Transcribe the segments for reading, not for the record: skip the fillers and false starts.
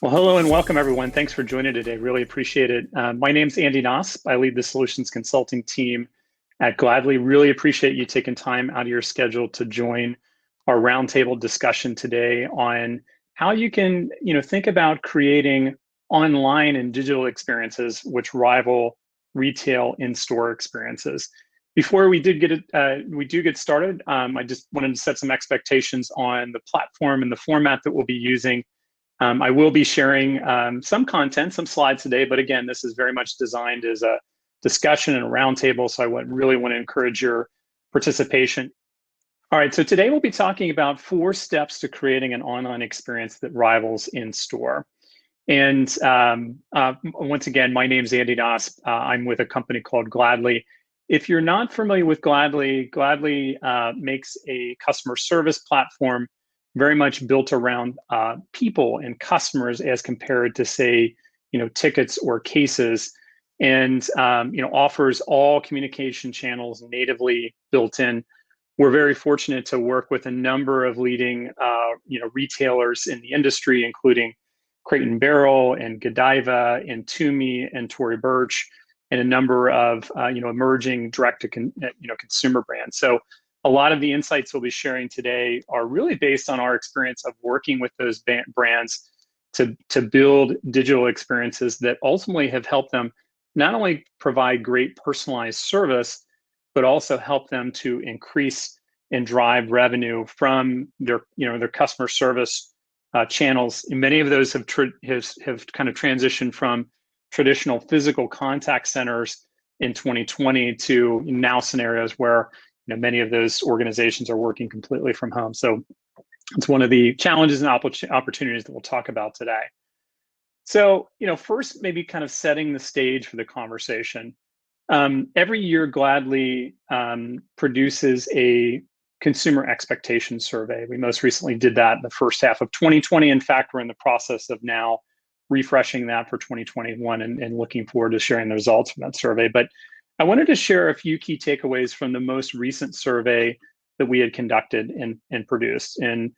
Well, hello and welcome, everyone. Thanks for joining today. Really appreciate it. My name's Andy Knosp. I lead the solutions consulting team at Gladly. Really appreciate you taking time out of your schedule to join our roundtable discussion today on how you can, think about creating online and digital experiences which rival retail in-store experiences. Before we do get started, I just wanted to set some expectations on the platform and the format that we'll be using. I will be sharing some content, some slides today, but again, this is very much designed as a discussion and a roundtable, so I really want to encourage your participation. All right, so today we'll be talking about 4 steps to creating an online experience that rivals in-store. And once again, my name is Andy Knosp. I'm with a company called Gladly. If you're not familiar with Gladly, Gladly makes a customer service platform very much built around people and customers as compared to, say, tickets or cases, and offers all communication channels natively built in. We're very fortunate to work with a number of leading retailers in the industry, including Crate & Barrel and Godiva and Tumi and Tory Burch, and a number of emerging direct-to-consumer brands. So a lot of the insights we'll be sharing today are really based on our experience of working with those brands to build digital experiences that ultimately have helped them not only provide great personalized service, but also help them to increase and drive revenue from their customer service channels. And many of those have kind of transitioned from traditional physical contact centers in 2020 to now scenarios where many of those organizations are working completely from home. So it's one of the challenges and opportunities that we'll talk about today. So, first, maybe kind of setting the stage for the conversation. Every year, Gladly produces a consumer expectation survey. We most recently did that in the first half of 2020. In fact, we're in the process of now refreshing that for 2021 and looking forward to sharing the results from that survey. But I wanted to share a few key takeaways from the most recent survey that we had conducted and produced. And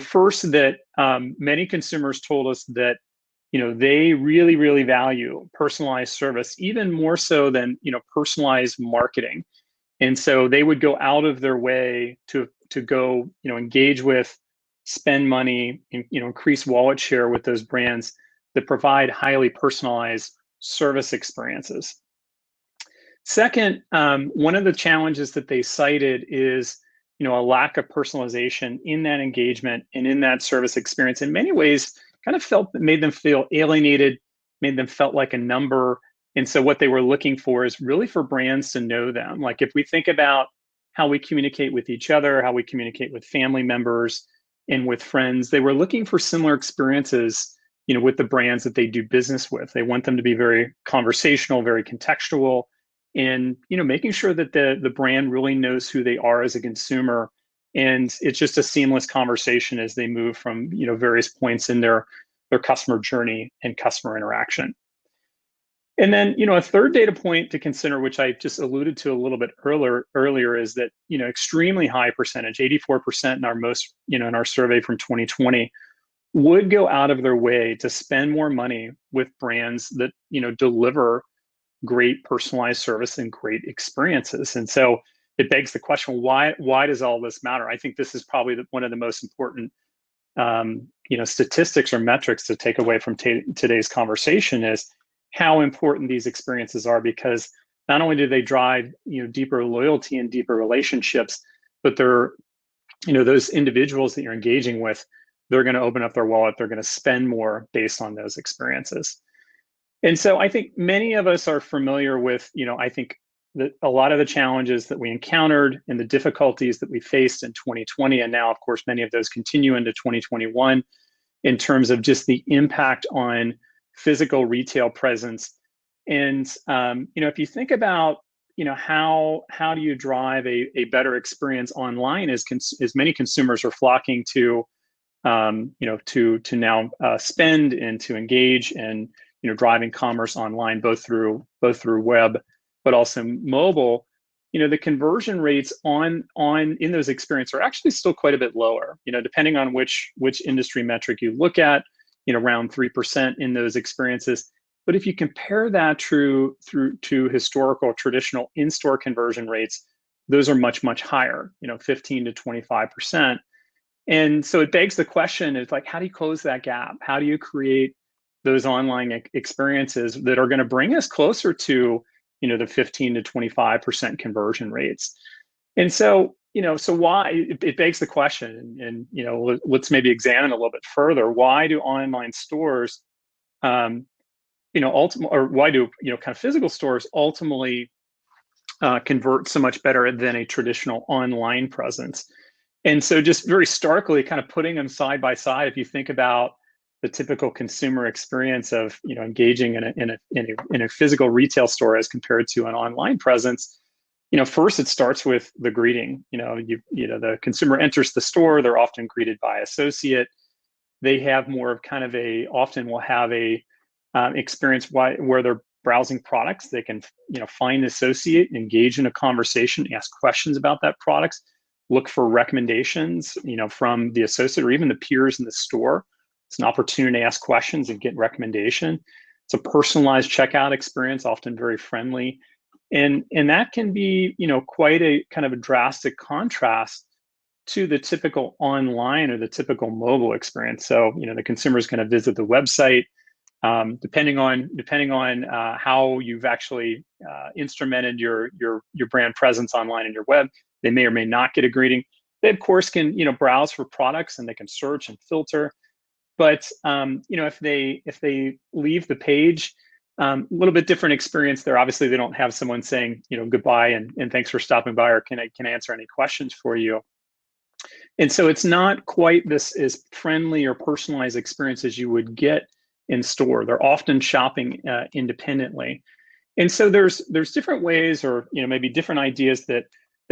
first, that many consumers told us that they really, really value personalized service, even more so than personalized marketing. And so they would go out of their way to go engage with, spend money, and increase wallet share with those brands that provide highly personalized service experiences. Second, one of the challenges that they cited is a lack of personalization in that engagement and in that service experience. In many ways, kind of made them feel alienated, made them felt like a number. And so what they were looking for is really for brands to know them. Like if we think about how we communicate with each other, how we communicate with family members and with friends, they were looking for similar experiences, with the brands that they do business with. They want them to be very conversational, very contextual, and making sure that the brand really knows who they are as a consumer, and it's just a seamless conversation as they move from various points in their customer journey and customer interaction. And then a third data point to consider, which I just alluded to a little bit earlier, is that extremely high percentage, 84% in our in our survey from 2020, would go out of their way to spend more money with brands that deliver great personalized service and great experiences. And so it begs the question, why does all this matter? I think this is probably one of the most important statistics or metrics to take away from today's conversation is how important these experiences are, because not only do they drive deeper loyalty and deeper relationships, but they're those individuals that you're engaging with, they're going to open up their wallet, they're going to spend more based on those experiences. And so I think many of us are familiar with, I think that a lot of the challenges that we encountered and the difficulties that we faced in 2020, and now, of course, many of those continue into 2021 in terms of just the impact on physical retail presence. And, if you think about, how do you drive a better experience online as many consumers are flocking to, to now spend and to engage and, driving commerce online, both through web, but also mobile, the conversion rates in those experiences are actually still quite a bit lower, depending on which industry metric you look at. around 3% in those experiences. But if you compare that to historical traditional in-store conversion rates, those are much, much higher, 15 to 25%. And so it begs the question, is like, how do you close that gap? How do you create those online experiences that are going to bring us closer to, the 15 to 25% conversion rates? And so, so why, it begs the question, and, let's maybe examine a little bit further. Why do online stores, ultimately, or why do, kind of physical stores ultimately convert so much better than a traditional online presence? And so just very starkly kind of putting them side by side, if you think about the typical consumer experience of, engaging in a physical retail store as compared to an online presence, first it starts with the greeting. The consumer enters the store, they're often greeted by associate. They have more of kind of often will have a experience where they're browsing products. They can, find the associate, engage in a conversation, ask questions about that product, look for recommendations, from the associate or even the peers in the store. It's an opportunity to ask questions and get recommendation. It's a personalized checkout experience, often very friendly. And that can be, quite a kind of a drastic contrast to the typical online or the typical mobile experience. So, the consumer is going to visit the website. Depending on how you've actually instrumented your brand presence online in your web, they may or may not get a greeting. They of course can browse for products and they can search and filter. But if they leave the page, a little bit different experience there. Obviously, they don't have someone saying goodbye and thanks for stopping by, or can I answer any questions for you. And so it's not quite this as friendly or personalized experience as you would get in store. They're often shopping independently. And so there's different ways, or maybe different ideas that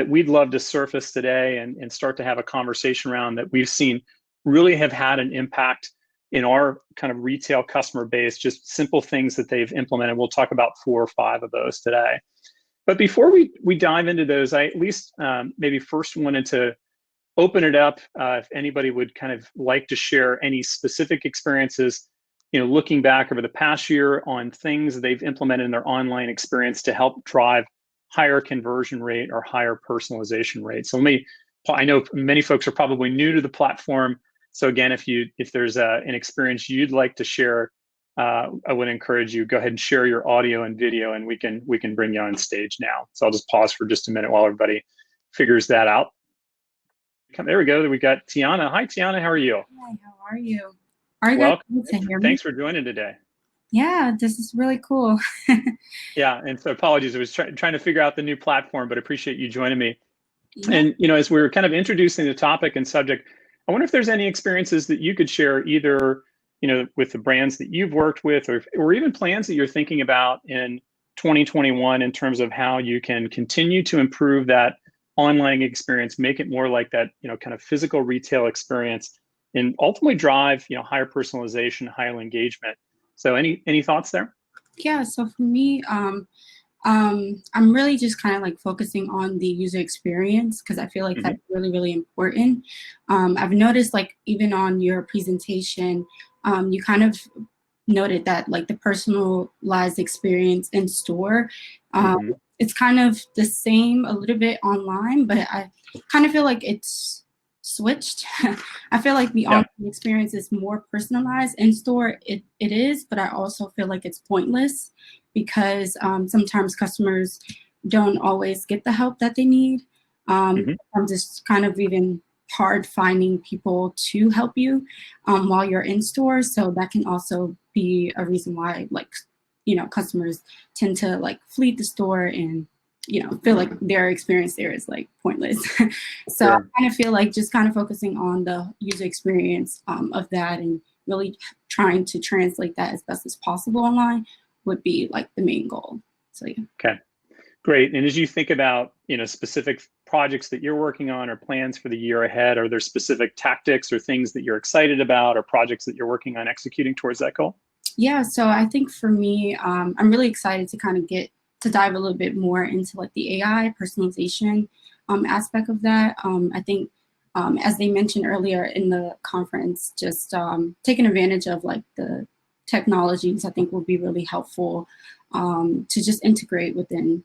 we'd love to surface today and start to have a conversation around, that we've seen really have had an impact in our kind of retail customer base, just simple things that they've implemented. We'll talk about 4 or 5 of those today. But before we dive into those, I at least maybe first wanted to open it up if anybody would kind of like to share any specific experiences, looking back over the past year on things they've implemented in their online experience to help drive higher conversion rate or higher personalization rate. So I know many folks are probably new to the platform. So again, if there's an experience you'd like to share, I would encourage you, go ahead and share your audio and video, and we can bring you on stage now. So I'll just pause for just a minute while everybody figures that out. There we go. We got Tiana. Hi, Tiana. How are you? Hi, how are you? Are you Welcome. guys able to hear me? Thanks for joining today. Yeah, this is really cool. Yeah, and so apologies. I was trying to figure out the new platform, but appreciate you joining me. Yeah. And as we're kind of introducing the topic and subject, I wonder if there's any experiences that you could share, either with the brands that you've worked with, or even plans that you're thinking about in 2021 in terms of how you can continue to improve that online experience, make it more like that kind of physical retail experience, and ultimately drive higher personalization, higher engagement. So any thoughts there? Yeah, so for me, I'm really just kind of like focusing on the user experience, because I feel like that's really, really important. I've noticed, like, even on your presentation, you kind of noted that like the personalized experience in store, it's kind of the same a little bit online, but I kind of feel like it's switched. I feel like the online experience is more personalized. In store, it is, but I also feel like it's pointless, because sometimes customers don't always get the help that they need. I'm just kind of even hard finding people to help you while you're in store. So that can also be a reason why, like, customers tend to like flee the store and feel like their experience there is like pointless. So I kind of feel like just kind of focusing on the user experience of that, and really trying to translate that as best as possible online would be like the main goal. So yeah. Okay, great. And as you think about specific projects that you're working on or plans for the year ahead, are there specific tactics or things that you're excited about, or projects that you're working on executing towards that goal? Yeah, so I think for me, I'm really excited to kind of get to dive a little bit more into like the AI personalization aspect of that. I think as they mentioned earlier in the conference, just taking advantage of like the technologies, I think will be really helpful to just integrate within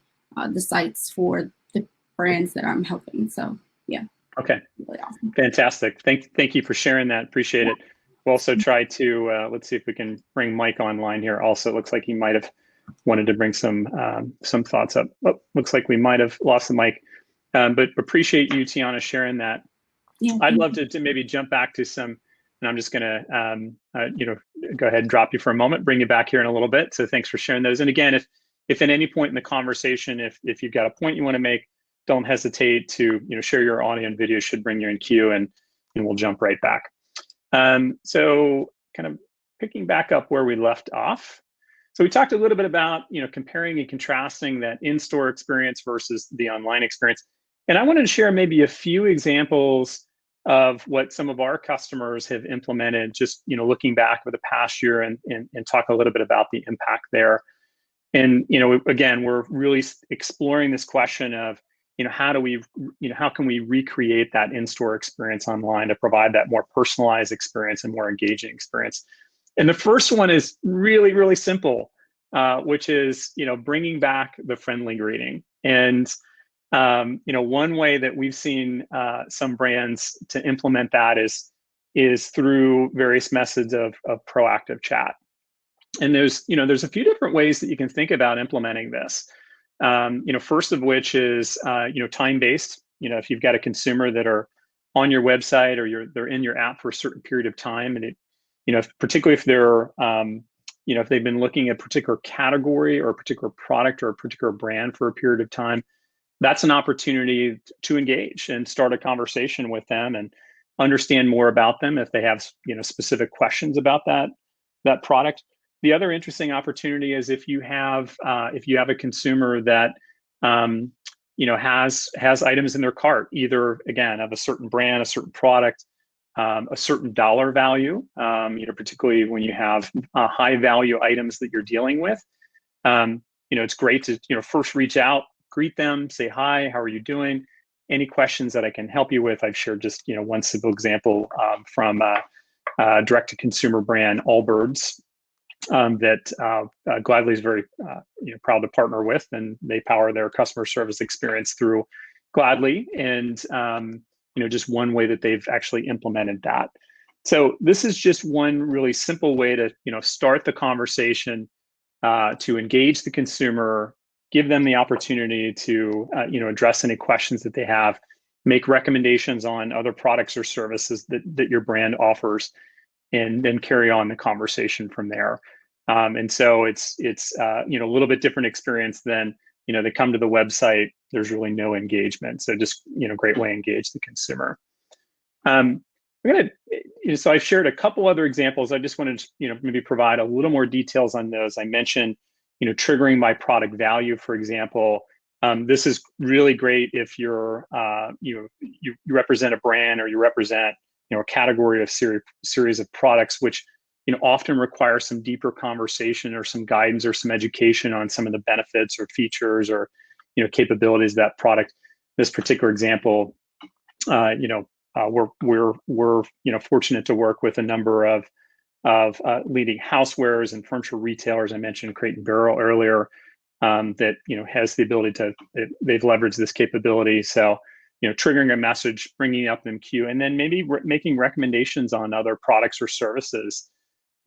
the sites for the brands that I'm helping. So yeah. Okay. Really awesome. Fantastic. Thank you for sharing that. Appreciate it. We'll also try to, let's see if we can bring Mike online here. Also, it looks like he might have wanted to bring some thoughts up. Oh, looks like we might have lost the mic, but appreciate you, Tiana, sharing that. Yeah, I'd love to maybe jump back to some, and I'm just gonna, go ahead and drop you for a moment, bring you back here in a little bit. So thanks for sharing those. And again, if at any point in the conversation, if you've got a point you want to make, don't hesitate to share your audio and video. Should bring you in queue, and we'll jump right back. So kind of picking back up where we left off. So we talked a little bit about comparing and contrasting that in-store experience versus the online experience. And I wanted to share maybe a few examples of what some of our customers have implemented, just looking back over the past year, and talk a little bit about the impact there. And again, we're really exploring this question of how can we recreate that in-store experience online to provide that more personalized experience and more engaging experience. And the first one is really, really simple, which is bringing back the friendly greeting. And one way that we've seen some brands to implement that is through various methods of proactive chat. And there's a few different ways that you can think about implementing this. First of which is time-based. If you've got a consumer that are on your website, or they're in your app for a certain period of time, and particularly if they're if they've been looking at a particular category or a particular product or a particular brand for a period of time, that's an opportunity to engage and start a conversation with them and understand more about them if they have specific questions about that product. The other interesting opportunity is if you have a consumer that has items in their cart, either again of a certain brand, a certain product, a certain dollar value, particularly when you have high value items that you're dealing with. It's great to first reach out, greet them, say hi, how are you doing? Any questions that I can help you with? I've shared just one simple example from direct to consumer brand Allbirds that Gladly is very proud to partner with, and they power their customer service experience through Gladly, and just one way that they've actually implemented that. So this is just one really simple way to start the conversation, to engage the consumer, give them the opportunity to address any questions that they have, make recommendations on other products or services that your brand offers, and then carry on the conversation from there. And so it's a little bit different experience than they come to the website, there's really no engagement. So just great way to engage the consumer. So I've shared a couple other examples. I just wanted to maybe provide a little more details on those. I mentioned triggering by product value, for example. This is really great if you're you represent a brand, or you represent a category of series of products, which often require some deeper conversation or some guidance or some education on some of the benefits or features or capabilities of that product. This particular example, we're fortunate to work with a number of leading housewares and furniture retailers. I mentioned Crate and Barrel earlier, that has the ability to, they've leveraged this capability. So triggering a message, bringing up in queue, and then maybe making recommendations on other products or services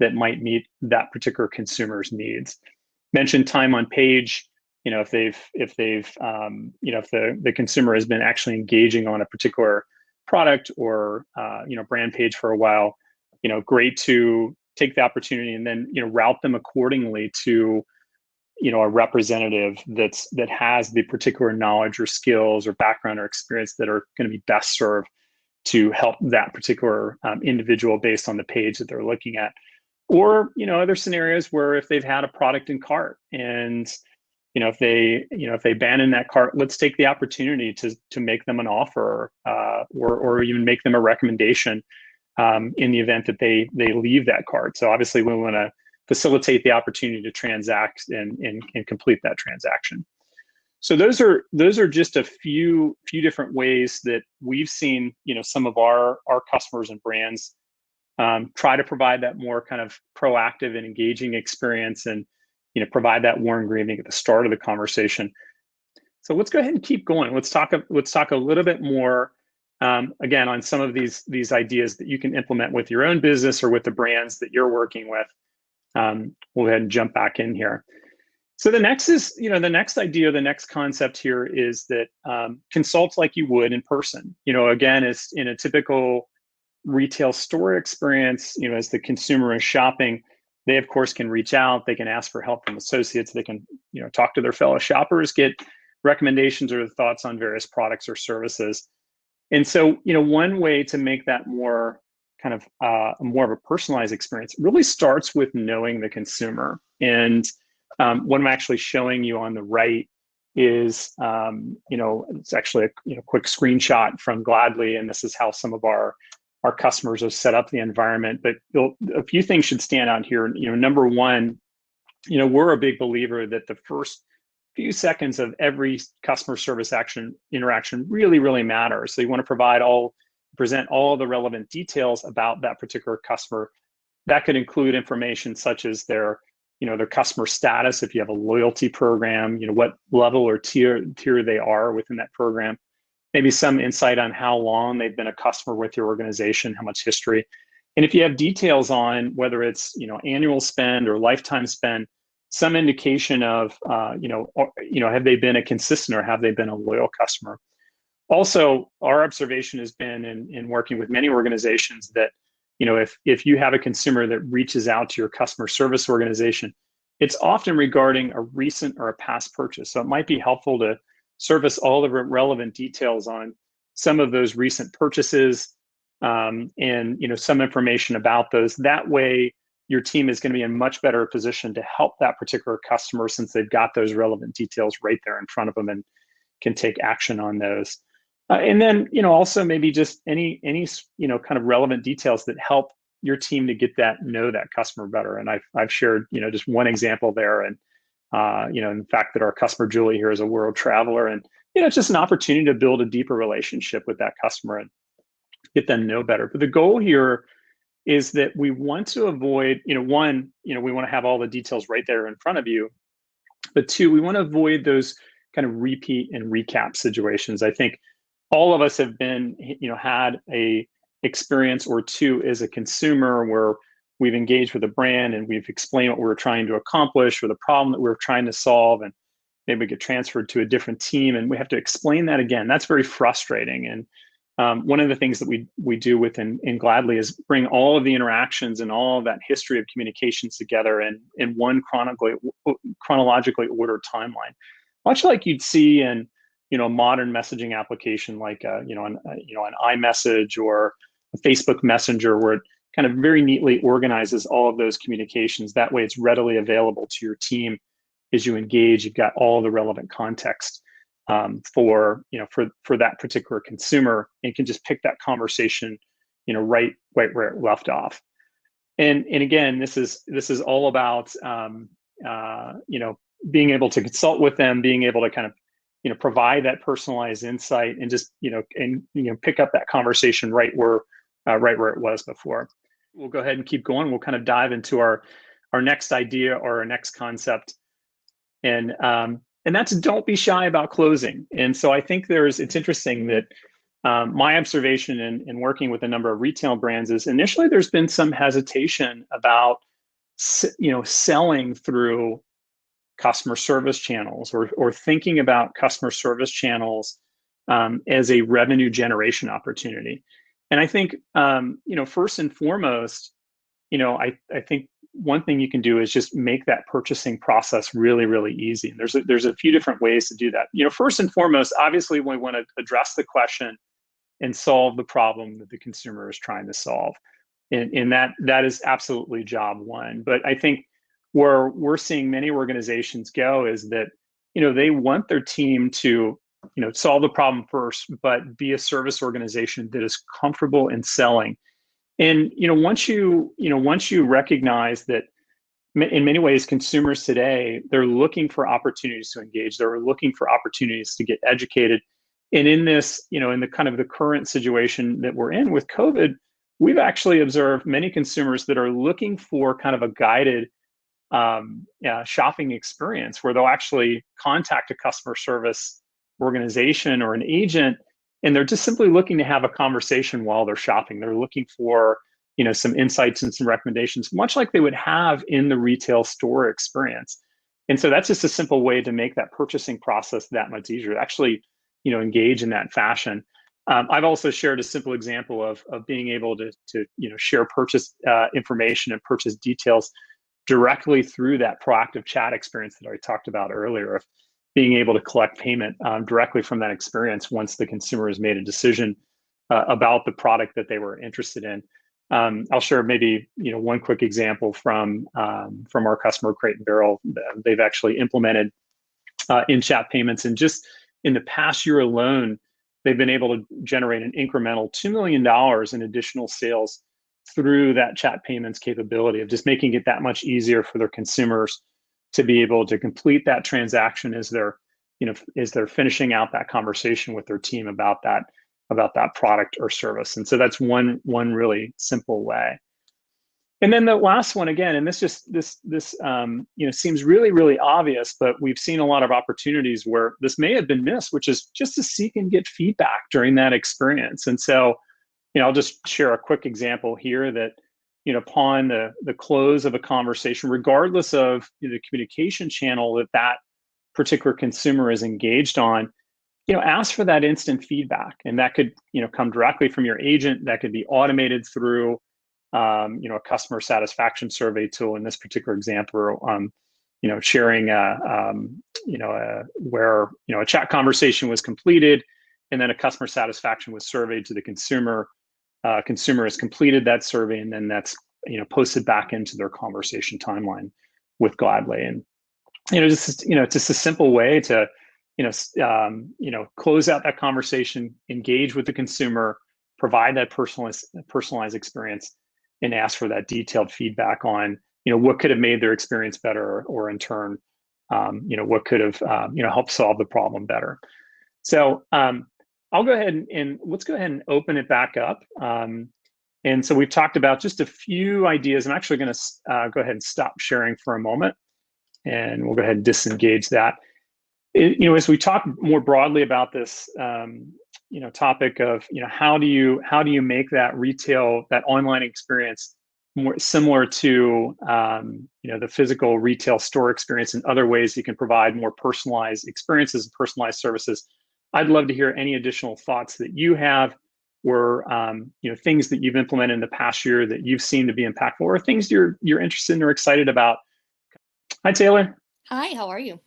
that might meet that particular consumer's needs. Mentioned time on page. If the consumer has been actually engaging on a particular product or brand page for a while, great to take the opportunity and then route them accordingly to a representative that has the particular knowledge or skills or background or experience that are going to be best served to help that particular individual based on the page that they're looking at. Or other scenarios where if they've had a product in cart and if they abandon that cart, let's take the opportunity to make them an offer, or even make them a recommendation in the event that they leave that cart. So obviously we want to facilitate the opportunity to transact and complete that transaction. So those are just a few different ways that we've seen, some of our customers and brands try to provide that more kind of proactive and engaging experience, and provide that warm greeting at the start of the conversation. So let's go ahead and keep going. Let's talk a little bit more again on some of these ideas that you can implement with your own business or with the brands that you're working with. We'll go ahead and jump back in here. So the next is, the next idea, the next concept here is that consult like you would in person. Again, it's in a typical retail store experience, as the consumer is shopping, they of course can reach out, they can ask for help from associates, they can, talk to their fellow shoppers, get recommendations or thoughts on various products or services. And so, one way to make that more kind of more of a personalized experience really starts with knowing the consumer. And what I'm actually showing you on the right is, it's actually a quick screenshot from Gladly, and this is how some of our customers have set up the environment. But a few things should stand out here. Number one, we're a big believer that the first few seconds of every customer service interaction really matters. So you want to present all the relevant details about that particular customer. That could include information such as their customer status, if you have a loyalty program, what level or tier they are within that program. Maybe some insight on how long they've been a customer with your organization, how much history. And if you have details on whether it's, annual spend or lifetime spend, some indication of, have they been a consistent or have they been a loyal customer? Also, our observation has been in working with many organizations that, if you have a consumer that reaches out to your customer service organization, it's often regarding a recent or a past purchase. So it might be helpful to surface all the relevant details on some of those recent purchases, and some information about those. That way, your team is going to be in much better position to help that particular customer, since they've got those relevant details right there in front of them and can take action on those. And then, also maybe just any kind of relevant details that help your team to know that customer better. And I've shared, just one example there. And, in fact that our customer Julie here is a world traveler, and, it's just an opportunity to build a deeper relationship with that customer and get them to know better. But the goal here is that we want to avoid, one, we want to have all the details right there in front of you. But two, we want to avoid those kind of repeat and recap situations. I think all of us have been, had a experience or two as a consumer where we've engaged with a brand and we've explained what we were trying to accomplish or the problem that we were trying to solve, and maybe we get transferred to a different team and we have to explain that again. That's very frustrating. And one of the things that we do within Gladly is bring all of the interactions and all of that history of communications together in one chronologically ordered timeline, much like you'd see in a modern messaging application like an iMessage or a Facebook Messenger, where it kind of very neatly organizes all of those communications. That way, it's readily available to your team as you engage. You've got all the relevant context for that particular consumer, and can just pick that conversation, right where it left off. And again, this is all about being able to consult with them, being able to kind of provide that personalized insight, and just pick up that conversation right where it was before. We'll go ahead and keep going. We'll kind of dive into our next idea or our next concept, and that's don't be shy about closing. And so I think it's interesting that my observation in working with a number of retail brands is initially there's been some hesitation about selling through customer service channels or thinking about customer service channels as a revenue generation opportunity. And I think, first and foremost, I think one thing you can do is just make that purchasing process really easy. And there's a few different ways to do that. First and foremost, obviously, we want to address the question and solve the problem that the consumer is trying to solve. And that is absolutely job one. But I think where we're seeing many organizations go is that, they want their team to, solve the problem first, but be a service organization that is comfortable in selling. And, once you recognize that in many ways, consumers today, they're looking for opportunities to engage. They're looking for opportunities to get educated. And in this, in the kind of the current situation that we're in with COVID, we've actually observed many consumers that are looking for kind of a guided shopping experience where they'll actually contact a customer service organization or an agent, and they're just simply looking to have a conversation while they're shopping. They're looking for some insights and some recommendations, much like they would have in the retail store experience. And so that's just a simple way to make that purchasing process that much easier, to actually engage in that fashion. I've also shared a simple example of being able to share purchase information and purchase details directly through that proactive chat experience that I talked about earlier, of being able to collect payment directly from that experience once the consumer has made a decision about the product that they were interested in. I'll share maybe one quick example from our customer, Crate and Barrel. They've actually implemented in-chat payments, and just in the past year alone, they've been able to generate an incremental $2 million in additional sales through that chat payments capability, of just making it that much easier for their consumers to be able to complete that transaction as they're finishing out that conversation with their team about that product or service. And so that's one really simple way. And then the last one, again, and this seems really, really obvious, but we've seen a lot of opportunities where this may have been missed, which is just to seek and get feedback during that experience. And so, I'll just share a quick example here that, upon the close of a conversation, regardless of the communication channel that particular consumer is engaged on, ask for that instant feedback. And that could, come directly from your agent. That could be automated through, a customer satisfaction survey tool. In this particular example, sharing, where, a chat conversation was completed, and then a customer satisfaction was surveyed to the consumer. Consumer has completed that survey, and then that's, posted back into their conversation timeline with Gladly. And, just a simple way to, close out that conversation, engage with the consumer, provide that personalized experience, and ask for that detailed feedback on, what could have made their experience better, or in turn, what could have, helped solve the problem better. So I'll go ahead and let's go ahead and open it back up. And so we've talked about just a few ideas. I'm actually going to go ahead and stop sharing for a moment, and we'll go ahead and disengage that. As we talk more broadly about this, topic of, how do you make that online experience more similar to, the physical retail store experience, and other ways you can provide more personalized experiences and personalized services. I'd love to hear any additional thoughts that you have, or things that you've implemented in the past year that you've seen to be impactful, or things you're interested in or excited about. Hi, Taylor. Hi, how are you?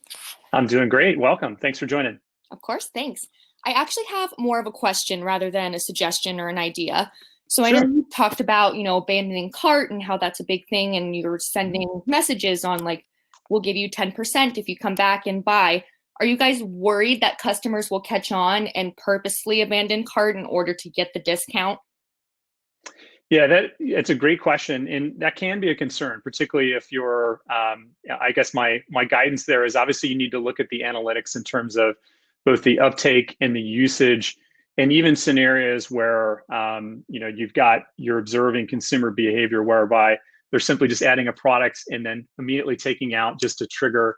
I'm doing great. Welcome. Thanks for joining. Of course, thanks. I actually have more of a question rather than a suggestion or an idea. So I know you talked about, abandoning cart and how that's a big thing, and you're sending messages on like, we'll give you 10% if you come back and buy. Are you guys worried that customers will catch on and purposely abandon cart in order to get the discount? Yeah, it's a great question, and that can be a concern, particularly if you're. I guess my guidance there is, obviously you need to look at the analytics in terms of both the uptake and the usage, and even scenarios where you're observing consumer behavior whereby they're simply just adding a product and then immediately taking out just to trigger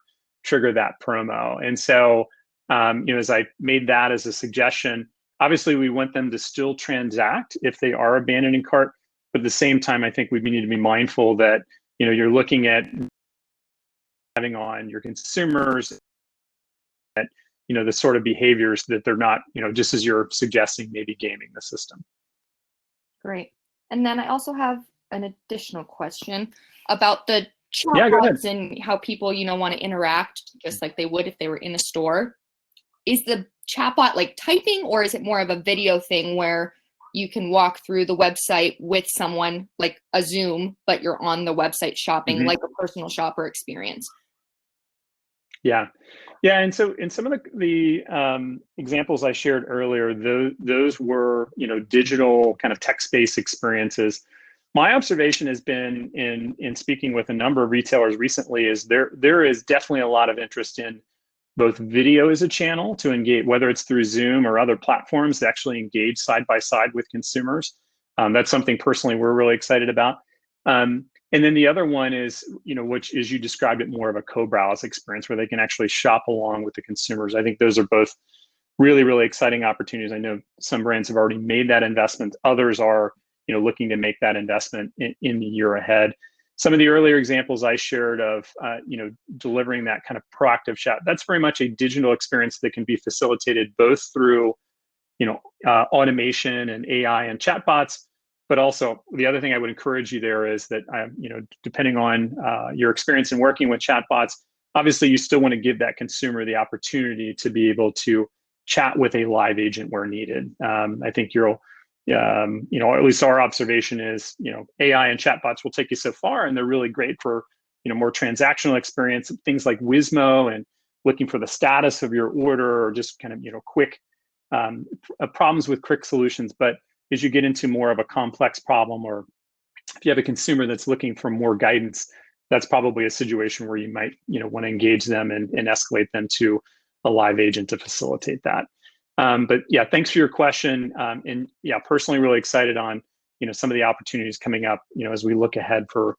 that promo. And so, as I made that as a suggestion, obviously we want them to still transact if they are abandoning cart. But at the same time, I think we need to be mindful that, you're looking at having on your consumers, that, the sort of behaviors that they're not, just as you're suggesting, maybe gaming the system. Great. And then I also have an additional question about the chatbots and how people, want to interact just like they would if they were in a store. Is the chatbot like typing, or is it more of a video thing where you can walk through the website with someone, like a Zoom, but you're on the website shopping, like a personal shopper experience? Yeah. And so in some of the examples I shared earlier, those were, digital kind of text-based experiences. My observation has been in speaking with a number of retailers recently is there is definitely a lot of interest in both video as a channel to engage, whether it's through Zoom or other platforms to actually engage side by side with consumers. That's something personally we're really excited about. And then the other one is, which is you described it more of a co-browse experience where they can actually shop along with the consumers. I think those are both really, really exciting opportunities. I know some brands have already made that investment. Others are, looking to make that investment in the year ahead. Some of the earlier examples I shared of, delivering that kind of proactive chat, that's very much a digital experience that can be facilitated both through, automation and AI and chatbots. But also, the other thing I would encourage you there is that, depending on your experience in working with chatbots, obviously you still want to give that consumer the opportunity to be able to chat with a live agent where needed. I think you'll, at least our observation is, AI and chatbots will take you so far, and they're really great for, more transactional experience, things like Wizmo and looking for the status of your order or just kind of, quick problems with quick solutions. But as you get into more of a complex problem, or if you have a consumer that's looking for more guidance, that's probably a situation where you might, want to engage them and escalate them to a live agent to facilitate that. But yeah, thanks for your question. And yeah, personally really excited on, some of the opportunities coming up, as we look ahead for,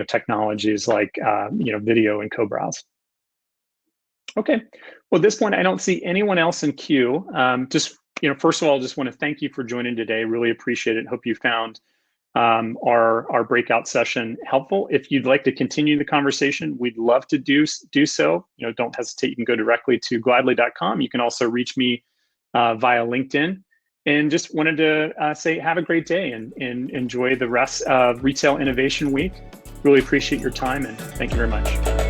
technologies like, video and co-browse. Okay, well, at this point, I don't see anyone else in queue. Just, first of all, just want to thank you for joining today. Really appreciate it. Hope you found our breakout session helpful. If you'd like to continue the conversation, we'd love to do so. Don't hesitate. You can go directly to gladly.com. You can also reach me via LinkedIn. And just wanted to say have a great day and enjoy the rest of Retail Innovation Week. Really appreciate your time, and thank you very much.